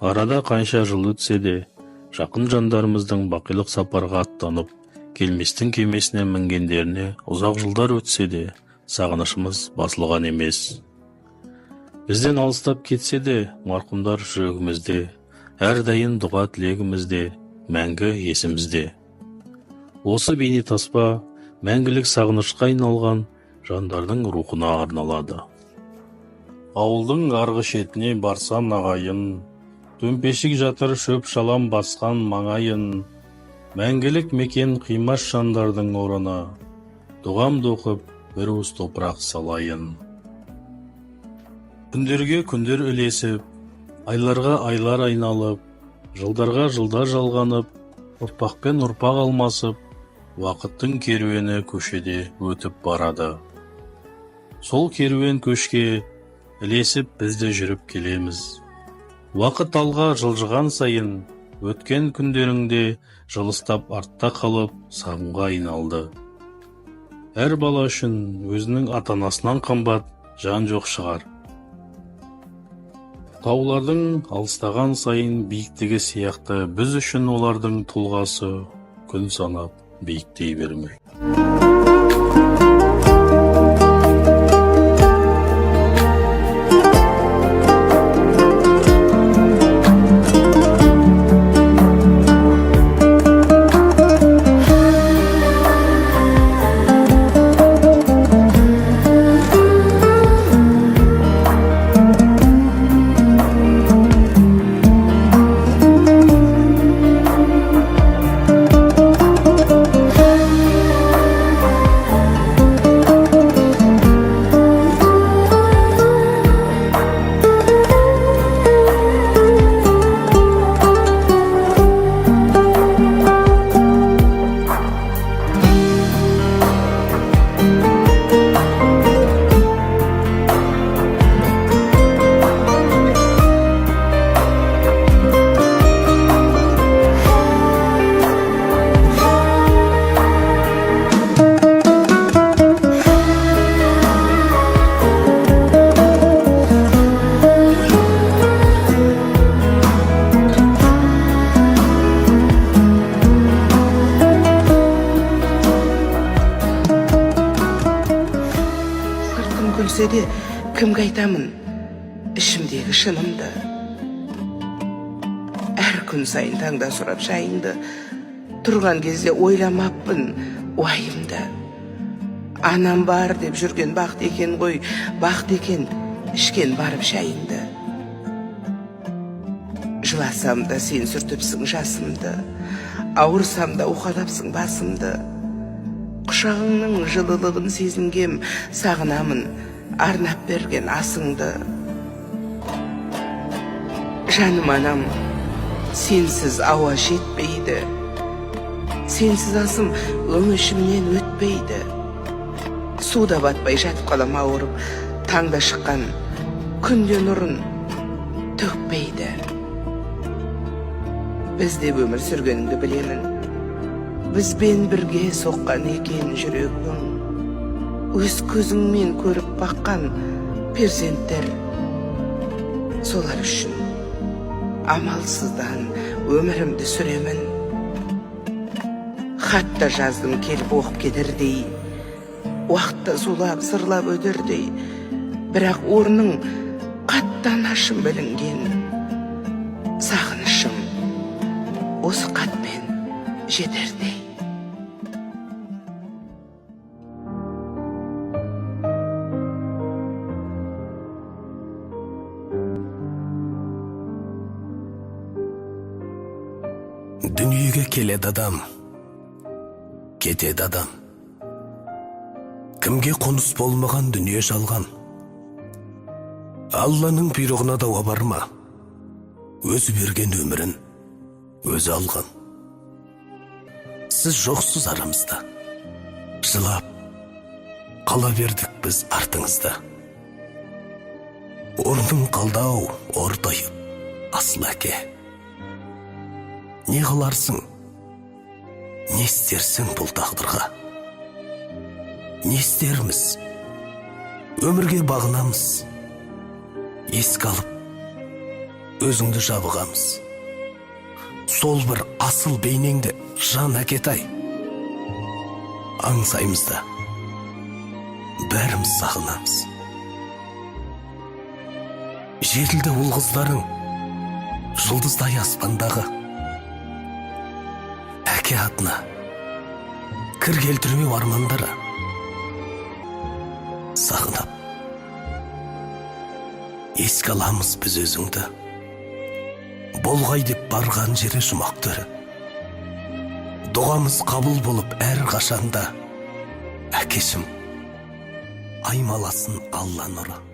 Арада қанша жыл өтсе де, жақын жандарымыздың бақилық сапарға аттанып, келместің кемесіне мінгендеріне ұзақ жылдар өтсе де, сағынышымыз басылған емес. Бізден алыстап кетсе де, марқұмдар жүрегімізде, әрдайым дұға тілегімізде, мәңгі есімізде. Осы бейнетаспа мәңгілік сағынышқа айналған жандардың рухына арналады. Ауылдың арғы шетіне барсам ағайын, төмпешік жатыр шөп шалам басқан маңайын, мәңгілік мекен қимас жандардың орына, дұғамды оқып бір уыс топырақ салайын. Күндерге күндер ілесіп, айларға айлар айналып, жылдарға жылдар жалғанып, ұрпақпен ұрпақ алмасып, уақыттың керуені көшеде өтіп барады. Сол керуен көшке ілесіп бізді жүріп келеміз. Уақыт алға жылжыған сайын, өткен күндеріңде жылыстап артта қалып сағымға айналды. Әр бала үшін өзінің ата-анасынан қымбат жан жоқ шығар. Таулардың алыстаған сайын биіктігі сияқты біз үшін олардың тұлғасы күн санап биіктей бермек. Күлсе де кімге айтамын ішімдегі шынымды. Әр күн сайын таңда сұрап жайыңды, тұрған кезде ойламаппын уайымды. Анам бар деп жүрген бақыт екен ғой, бақыт екен ішкен барып шайыңды. Жыласам да сен сүртіпсің жасымды, ауырсам да уқалапсың басымды. Құшағыңның жылылығын сезінгем, сағынамын арнап берген асыңды. Жаным анам, сенсіз ауа жетпейді, сенсіз асым өңешімнен өтпейді. Суда батпай жатып қалам ауырып, таңда шыққан күнде нұрын төкпейді. Бізде өмір сүргеніңді білемін, бізбен бірге соққан екен жүрегің. Өз көзіңмен көріп баққан перзенттер, солар үшін амалсыздан өмірімді сүремін. Хатта жаздым келіп оқып кетердей, уақытта зулап сырлап өдердей, бірақ орның қаттан ашым білінген. Сағынышым осы қатпен жетердей. Дүниеге келеді адам, кетеді адам. Кімге қоныс болмаған дүние жалған. Алланың бұйрығына дауа бар ма? Өзі берген өмірін өзі алған. Сіз жоқсыз арамызда, жылап қала бердік біз артыңызда. Орның қалдау, ортайып, асыл әке. Не қыларсың, не істерсің бұл тағдырға? Не істерміз, өмірге бағынамыз, еске алып, өзіңді жабығамыз. Сол бір асыл бейнеңді жан әкетай аңсаймыз да бәріміз сағынамыз. Жетілді ұл қыздарың жұлдыздай аспандағы, әке атына кір келтірмеу армандары сағынап еске аламыз біз өзіңді. Болғай деп барған жері жұмақтары, дұғамыз қабыл болып әр қашанда, әкешім аймаласын Алла нұры.